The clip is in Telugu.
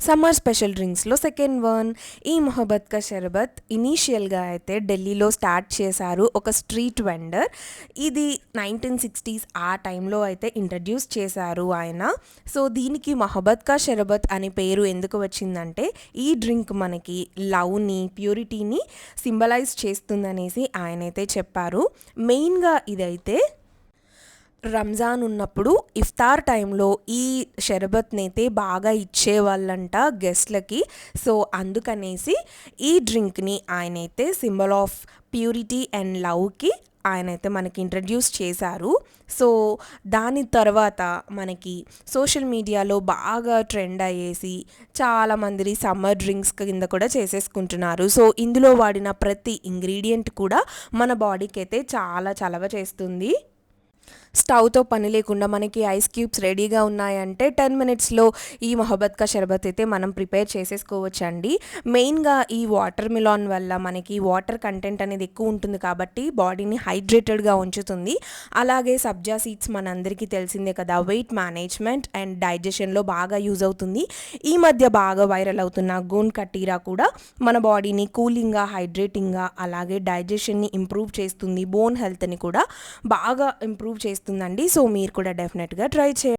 సమ్మర్ స్పెషల్ డ్రింక్స్లో సెకండ్ వన్ ఈ మొహబ్బత్ కా షర్బత్ ఇనీషియల్గా అయితే ఢిల్లీలో స్టార్ట్ చేశారు ఒక స్ట్రీట్ వెండర్. ఇది 1960s ఆ టైంలో అయితే ఇంట్రడ్యూస్ చేశారు ఆయన. సో దీనికి మొహబ్బత్ కా షర్బత్ అనే పేరు ఎందుకు వచ్చిందంటే ఈ డ్రింక్ మనకి లవ్ని, ప్యూరిటీని సింబలైజ్ చేస్తుందనేసి ఆయనైతే చెప్పారు. మెయిన్గా ఇదైతే రంజాన్ ఉన్నప్పుడు ఇఫ్తార్ టైంలో ఈ షర్బత్ని అయితే బాగా ఇచ్చేవాళ్ళంట గెస్ట్లకి. సో అందుకనేసి ఈ డ్రింక్ని ఆయనైతే సింబల్ ఆఫ్ ప్యూరిటీ అండ్ లవ్కి ఆయనైతే మనకి ఇంట్రడ్యూస్ చేశారు. సో దాని తర్వాత మనకి సోషల్ మీడియాలో బాగా ట్రెండ్ అయ్యేసి చాలామంది సమ్మర్ డ్రింక్స్ కింద కూడా చేసేసుకుంటున్నారు. సో ఇందులో వాడిన ప్రతి ఇంగ్రీడియంట్ కూడా మన బాడీకి అయితే చాలా చలవ చేస్తుంది. స్టవ్తో పని లేకుండా మనకి ఐస్ క్యూబ్స్ రెడీగా ఉన్నాయంటే 10 మినిట్స్లో ఈ మొహబ్బత్ కా షర్బత్ అయితే మనం ప్రిపేర్ చేసేసుకోవచ్చండి. మెయిన్గా ఈ వాటర్ మిలాన్ వల్ల మనకి వాటర్ కంటెంట్ అనేది ఎక్కువ ఉంటుంది కాబట్టి బాడీని హైడ్రేటెడ్గా ఉంచుతుంది. అలాగే సబ్జా సీడ్స్ మనందరికీ తెలిసిందే కదా, వెయిట్ మేనేజ్మెంట్ అండ్ డైజెషన్లో బాగా యూజ్ అవుతుంది. ఈ మధ్య బాగా వైరల్ అవుతున్న గూండ్ కటీరా కూడా మన బాడీని కూలింగ్గా, హైడ్రేటింగ్గా, అలాగే డైజెషన్ని ఇంప్రూవ్ చేస్తుంది. బోన్ హెల్త్ని కూడా బాగా ఇంప్రూవ్ చేస్తుందండి. సో మీరు కూడా డెఫినెట్గా ట్రై చేయండి.